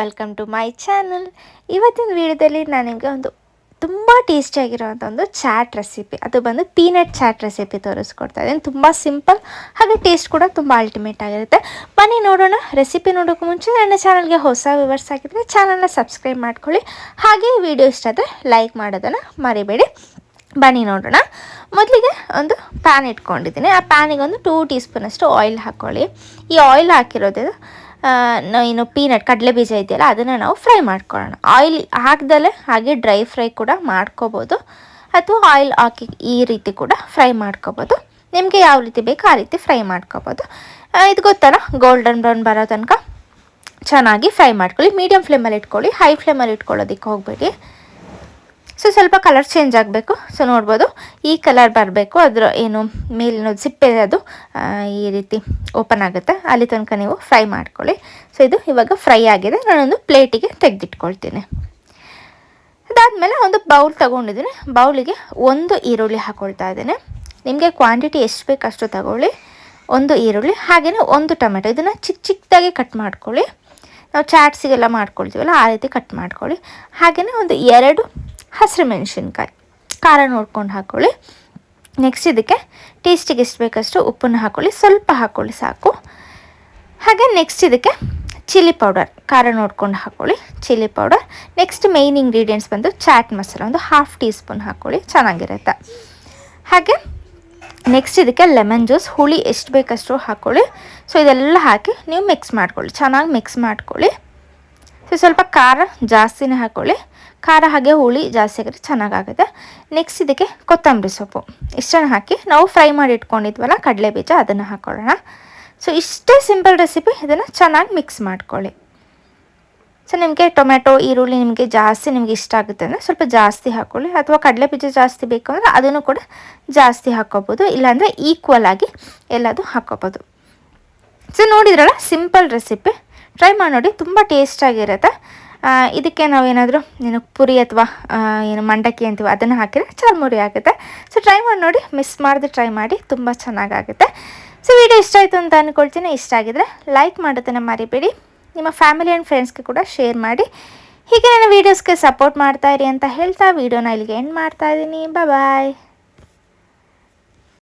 Welcome to my channel. ಇವತ್ತಿನ ವಿಡಿಯೋದಲ್ಲಿ ನಾನು ನಿಮಗೆ ಒಂದು ತುಂಬ ಟೇಸ್ಟಿಯಾಗಿರೋವಂಥ ಒಂದು ಚಾಟ್ ರೆಸಿಪಿ, ಅದು ಬಂದು ಪೀನಟ್ ಚಾಟ್ ರೆಸಿಪಿ ತೋರಿಸ್ಕೊಡ್ತಾ ಇದ್ದೀನಿ. ತುಂಬ ಸಿಂಪಲ್ ಹಾಗೆ ಟೇಸ್ಟ್ ಕೂಡ ತುಂಬ ಅಲ್ಟಿಮೇಟ್ ಆಗಿರುತ್ತೆ. ಬನ್ನಿ ನೋಡೋಣ. ರೆಸಿಪಿ ನೋಡೋಕ್ಕೂ ಮುಂಚೆ ನನ್ನ ಚಾನಲ್ಗೆ ಹೊಸ ವ್ಯೂವರ್ಸ್ ಆಗಿದ್ದರೆ ಚಾನಲ್ನ ಸಬ್ಸ್ಕ್ರೈಬ್ ಮಾಡ್ಕೊಳ್ಳಿ. ಹಾಗೆ ವಿಡಿಯೋ ಇಷ್ಟ ಆದರೆ ಲೈಕ್ ಮಾಡೋದನ್ನು ಮರಿಬೇಡಿ. ಬನ್ನಿ ನೋಡೋಣ. ಮೊದಲಿಗೆ ಒಂದು ಪ್ಯಾನ್ ಇಟ್ಕೊಂಡಿದ್ದೀನಿ. ಆ ಪ್ಯಾನಿಗೆ ಒಂದು 2 ಟೀ ಸ್ಪೂನಷ್ಟು ಆಯಿಲ್ ಹಾಕ್ಕೊಳ್ಳಿ. ಈ ಆಯಿಲ್ ಹಾಕಿರೋದು ಏನು ಪೀನಟ್ ಕಡಲೆ ಬೀಜ ಇದೆಯಲ್ಲ, ಅದನ್ನು ನಾವು ಫ್ರೈ ಮಾಡ್ಕೊಳ್ಳೋಣ. ಆಯಿಲ್ ಹಾಕ್ದಲ್ಲೇ ಹಾಗೆ ಡ್ರೈ ಫ್ರೈ ಕೂಡ ಮಾಡ್ಕೋಬೋದು, ಅಥವಾ ಆಯಿಲ್ ಹಾಕಿ ಈ ರೀತಿ ಕೂಡ ಫ್ರೈ ಮಾಡ್ಕೋಬೋದು. ನಿಮಗೆ ಯಾವ ರೀತಿ ಬೇಕೋ ಆ ರೀತಿ ಫ್ರೈ ಮಾಡ್ಕೋಬೋದು. ಇದು ಗೊತ್ತಲ್ಲ, ಗೋಲ್ಡನ್ ಬ್ರೌನ್ ಬರೋ ತನಕ ಚೆನ್ನಾಗಿ ಫ್ರೈ ಮಾಡ್ಕೊಳ್ಳಿ. ಮೀಡಿಯಮ್ ಫ್ಲೇಮಲ್ಲಿ ಇಟ್ಕೊಳ್ಳಿ, ಹೈ ಫ್ಲೇಮಲ್ಲಿ ಇಟ್ಕೊಳ್ಳೋದಕ್ಕೆ ಹೋಗಬೇಡಿ. ಸ್ವಲ್ಪ ಕಲರ್ ಚೇಂಜ್ ಆಗಬೇಕು. ನೋಡ್ಬೋದು, ಈ ಕಲರ್ ಬರಬೇಕು. ಅದರ ಏನು ಮೇಲಿನ ಸಿಪ್ಪೆ ಅದು ಈ ರೀತಿ ಓಪನ್ ಆಗುತ್ತೆ, ಅಲ್ಲಿ ತನಕ ನೀವು ಫ್ರೈ ಮಾಡ್ಕೊಳ್ಳಿ. ಇದು ಇವಾಗ ಫ್ರೈ ಆಗಿದೆ. ನಾನೊಂದು ಪ್ಲೇಟಿಗೆ ತೆಗೆದಿಟ್ಕೊಳ್ತೀನಿ. ಅದಾದಮೇಲೆ ಒಂದು ಬೌಲ್ ತೊಗೊಂಡಿದ್ದೀನಿ. ಬೌಲಿಗೆ 1 ಈರುಳ್ಳಿ ಹಾಕ್ಕೊಳ್ತಾ ಇದ್ದೀನಿ. ನಿಮಗೆ ಕ್ವಾಂಟಿಟಿ ಎಷ್ಟು ಬೇಕು ಅಷ್ಟು ತಗೊಳ್ಳಿ. 1 ಈರುಳ್ಳಿ, ಹಾಗೆಯೇ 1 ಟೊಮೆಟೊ. ಇದನ್ನು ಚಿಕ್ಕ ಚಿಕ್ಕದಾಗಿ ಕಟ್ ಮಾಡ್ಕೊಳ್ಳಿ. ನಾವು ಚಾಟ್ಸಿಗೆಲ್ಲ ಮಾಡ್ಕೊಳ್ತೀವಲ್ಲ ಆ ರೀತಿ ಕಟ್ ಮಾಡ್ಕೊಳ್ಳಿ. ಹಾಗೆಯೇ ಒಂದು 2 ಹಸಿರು ಮೆಣಸಿನ್ಕಾಯಿ, ಖಾರ ನೋಡ್ಕೊಂಡು ಹಾಕ್ಕೊಳ್ಳಿ. ನೆಕ್ಸ್ಟ್ ಇದಕ್ಕೆ ಟೇಸ್ಟಿಗೆ ಎಷ್ಟು ಬೇಕಷ್ಟು ಉಪ್ಪನ್ನು ಹಾಕ್ಕೊಳ್ಳಿ, ಸ್ವಲ್ಪ ಹಾಕ್ಕೊಳ್ಳಿ ಸಾಕು. ಹಾಗೆ ನೆಕ್ಸ್ಟ್ ಇದಕ್ಕೆ ಚಿಲ್ಲಿ ಪೌಡರ್, ಖಾರ ನೋಡ್ಕೊಂಡು ಹಾಕ್ಕೊಳ್ಳಿ, chilli powder. Next main ingredients ಬಂದು ಚಾಟ್ ಮಸಾಲ, ಒಂದು 1/2 ಟೀ ಸ್ಪೂನ್ ಹಾಕ್ಕೊಳ್ಳಿ, ಚೆನ್ನಾಗಿರುತ್ತೆ. ಹಾಗೆ ನೆಕ್ಸ್ಟ್ ಇದಕ್ಕೆ ಲೆಮನ್ ಜ್ಯೂಸ್, ಹುಳಿ ಎಷ್ಟು ಬೇಕಷ್ಟು ಹಾಕ್ಕೊಳ್ಳಿ. ಇದೆಲ್ಲ ಹಾಕಿ ನೀವು ಮಿಕ್ಸ್ ಮಾಡ್ಕೊಳ್ಳಿ, ಚೆನ್ನಾಗಿ ಮಿಕ್ಸ್ ಮಾಡ್ಕೊಳ್ಳಿ. ಸ್ವಲ್ಪ ಖಾರ ಜಾಸ್ತಿನೇ ಹಾಕ್ಕೊಳ್ಳಿ. ಖಾರ ಹಾಗೆ ಹುಳಿ ಜಾಸ್ತಿ ಆಗಿದ್ರೆ ಚೆನ್ನಾಗಾಗುತ್ತೆ. ನೆಕ್ಸ್ಟ್ ಇದಕ್ಕೆ ಕೊತ್ತಂಬರಿ ಸೊಪ್ಪು ಇಷ್ಟನ್ನು ಹಾಕಿ ನಾವು ಫ್ರೈ ಮಾಡಿ ಇಟ್ಕೊಂಡಿದ್ವಲ್ಲ ಕಡಲೆ ಬೀಜ, ಅದನ್ನು ಹಾಕ್ಕೊಳ್ಳೋಣ. ಇಷ್ಟೇ ಸಿಂಪಲ್ ರೆಸಿಪಿ. ಇದನ್ನು ಚೆನ್ನಾಗಿ ಮಿಕ್ಸ್ ಮಾಡ್ಕೊಳ್ಳಿ. ನಿಮಗೆ ಟೊಮೆಟೊ ಈರುಳ್ಳಿ ನಿಮಗೆ ಜಾಸ್ತಿ ನಿಮಗೆ ಇಷ್ಟ ಆಗುತ್ತೆ ಅಂದರೆ ಸ್ವಲ್ಪ ಜಾಸ್ತಿ ಹಾಕ್ಕೊಳ್ಳಿ, ಅಥವಾ ಕಡಲೆ ಬೀಜ ಜಾಸ್ತಿ ಬೇಕು ಅಂದರೆ ಅದನ್ನು ಕೂಡ ಜಾಸ್ತಿ ಹಾಕ್ಕೋಬೋದು, ಇಲ್ಲಾಂದರೆ ಈಕ್ವಲ್ ಆಗಿ ಎಲ್ಲದು ಹಾಕ್ಕೋಬೋದು. ನೋಡಿದ್ರಲ್ಲ, ಸಿಂಪಲ್ ರೆಸಿಪಿ. ಟ್ರೈ ಮಾಡಿ ನೋಡಿ, ತುಂಬ ಟೇಸ್ಟಾಗಿರುತ್ತೆ. ಇದಕ್ಕೆ ನಾವೇನಾದರೂ ಪುರಿ ಅಥವಾ ಏನು ಮಂಡಕ್ಕಿ ಅಂತೀವಿ ಅದನ್ನು ಹಾಕಿದ್ರೆ ಚರ್ಮುರಿ ಆಗುತ್ತೆ. ಟ್ರೈ ಮಾಡಿ ನೋಡಿ, ಮಿಸ್ ಮಾಡದೆ ಟ್ರೈ ಮಾಡಿ, ತುಂಬ ಚೆನ್ನಾಗಾಗುತ್ತೆ. ವಿಡಿಯೋ ಇಷ್ಟ ಆಯಿತು ಅಂತ ಅಂದ್ಕೊಳ್ತೀನಿ. ಇಷ್ಟ ಆಗಿದ್ರೆ ಲೈಕ್ ಮಾಡೋದನ್ನು ಮರಿಬೇಡಿ. ನಿಮ್ಮ ಫ್ಯಾಮಿಲಿ ಆ್ಯಂಡ್ ಫ್ರೆಂಡ್ಸ್ಗೆ ಕೂಡ ಶೇರ್ ಮಾಡಿ. ಹೀಗೆ ನನ್ನ ವೀಡಿಯೋಸ್ಗೆ ಸಪೋರ್ಟ್ ಮಾಡ್ತಾಯಿರಿ ಅಂತ ಹೇಳ್ತಾ ವಿಡಿಯೋನ ಇಲ್ಲಿಗೆ ಎಂಡ್ ಮಾಡ್ತಾಯಿದ್ದೀನಿ. ಬಾಯ್.